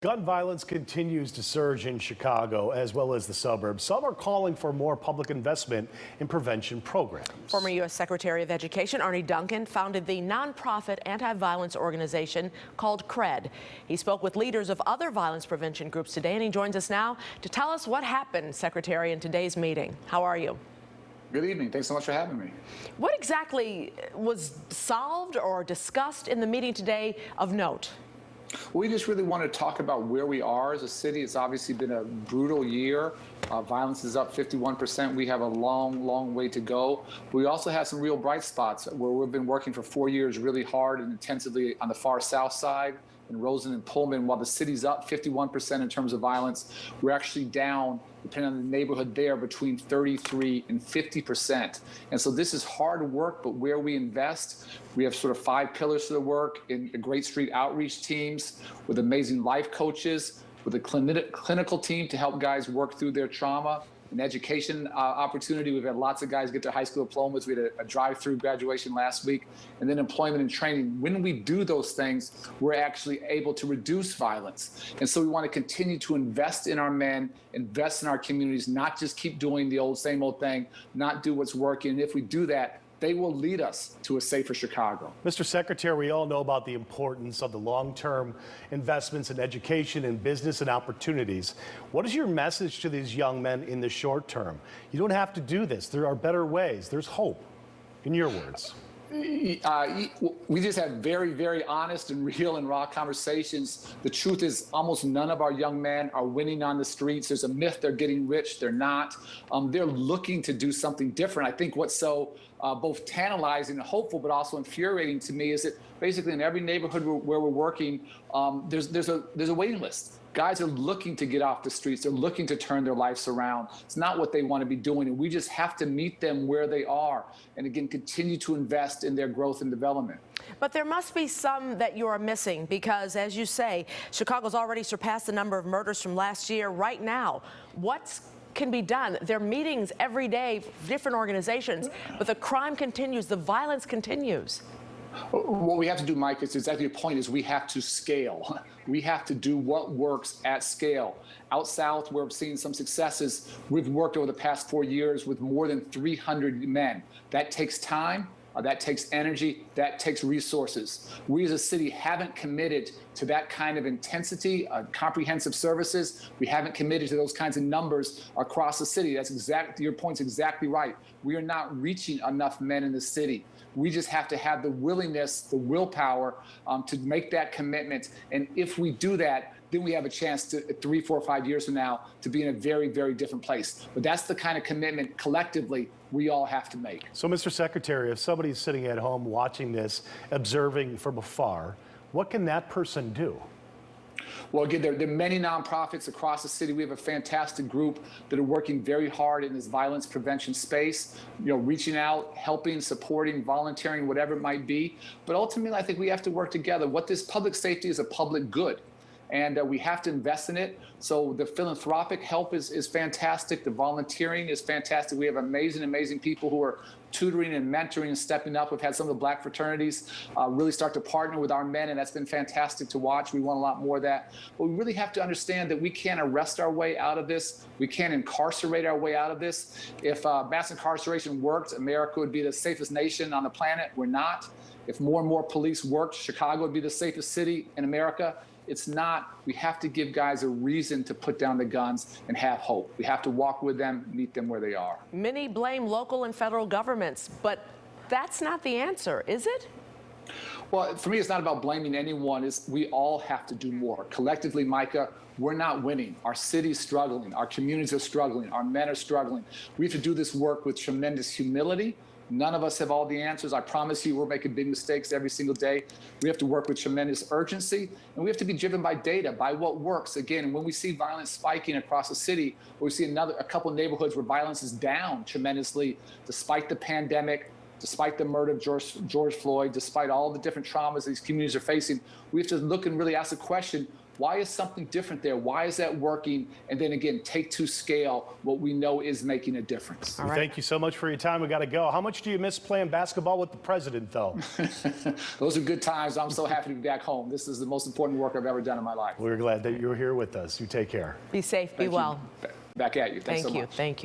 Gun violence continues to surge in Chicago as well as the suburbs. Some are calling for more public investment in prevention programs. Former U.S. Secretary of Education Arne Duncan founded the nonprofit anti-violence organization called CRED. He spoke with leaders of other violence prevention groups today, and he joins us now to tell us what happened, Secretary, in today's meeting. How are you? Good evening. Thanks so much for having me. What exactly was solved or discussed in the meeting today of note? We just really want to talk about where we are as a city. It's obviously been a brutal year. Violence is up 51%. We have a long, long way to go. We also have some real bright spots where we've been working for 4 years really hard and intensively on the far south side in Rosen and Pullman. While the city's up 51% in terms of violence, we're actually down, depending on the neighborhood there, between 33 and 50%. And so this is hard work, but where we invest, we have sort of 5 pillars to the work in great street outreach teams with amazing life coaches, with a clinical team to help guys work through their trauma. An education opportunity. We've had lots of guys get their high school diplomas. We had a drive-through graduation last week. And then employment and training. When we do those things, we're actually able to reduce violence. And so we want to continue to invest in our men, invest in our communities, not just keep doing the same old thing, not do what's working. And if we do that, they will lead us to a safer Chicago. Mr. Secretary, we all know about the importance of the long-term investments in education and business and opportunities. What is your message to these young men in the short term? You don't have to do this. There are better ways. There's hope, in your words. We just have very, very honest and real and raw conversations. The truth is almost none of our young men are winning on the streets. There's a myth they're getting rich. They're not. They're looking to do something different. I think what's so both tantalizing and hopeful, but also infuriating to me is that basically in every neighborhood where we're working, there's a waiting list. Guys are looking to get off the streets. They're looking to turn their lives around. It's not what they want to be doing, and we just have to meet them where they are and, again, continue to invest in their growth and development. But there must be some that you are missing because, as you say, Chicago's already surpassed the number of murders from last year. Right now, what can be done? There are meetings every day, different organizations, but the crime continues, the violence continues. What we have to do, Mike, is exactly your point, is we have to scale. We have to do what works at scale. Out south, where we're seeing some successes, we've worked over the past 4 years with more than 300 men. That takes time. That takes energy, that takes resources. We as a city haven't committed to that kind of intensity, comprehensive services. We haven't committed to those kinds of numbers across the city. Your point's exactly right. We are not reaching enough men in the city. We just have to have the willingness, the willpower to make that commitment. And if we do that, then we have a chance to 3, 4, 5 years from now to be in a very, very different place. But that's the kind of commitment collectively we all have to make. So, Mr. Secretary, if somebody's sitting at home watching this, observing from afar, what can that person do? Well, again, there are many nonprofits across the city. We have a fantastic group that are working very hard in this violence prevention space, reaching out, helping, supporting, volunteering, whatever it might be. But ultimately, I think we have to work together. What this public safety is a public good. And we have to invest in it. So the philanthropic help is fantastic. The volunteering is fantastic. We have amazing, amazing people who are tutoring and mentoring and stepping up. We've had some of the black fraternities really start to partner with our men, and that's been fantastic to watch. We want a lot more of that. But we really have to understand that we can't arrest our way out of this. We can't incarcerate our way out of this. If mass incarceration worked, America would be the safest nation on the planet. We're not. If more and more police worked, Chicago would be the safest city in America. It's not. We have to give guys a reason to put down the guns and have hope. We have to walk with them, meet them where they are. Many blame local and federal governments, but that's not the answer, is it? Well, for me, it's not about blaming anyone. We all have to do more. Collectively, Micah, we're not winning. Our city's struggling. Our communities are struggling. Our men are struggling. We have to do this work with tremendous humility. None of us have all the answers. I promise you, we're making big mistakes every single day. We have to work with tremendous urgency, and we have to be driven by data, by what works. Again, when we see violence spiking across the city, or we see a couple of neighborhoods where violence is down tremendously, despite the pandemic, despite the murder of George Floyd, despite all the different traumas these communities are facing, we have to look and really ask the question, Why is something different there? Why is that working? And then again, take to scale what we know is making a difference. Well, thank you so much for your time. We got to go. How much do you miss playing basketball with the president, though? Those are good times. I'm so happy to be back home. This is the most important work I've ever done in my life. We're glad that you're here with us. You take care. Be safe, be Thank you. well. Back at you. Thanks so Thank you. much. Thank you.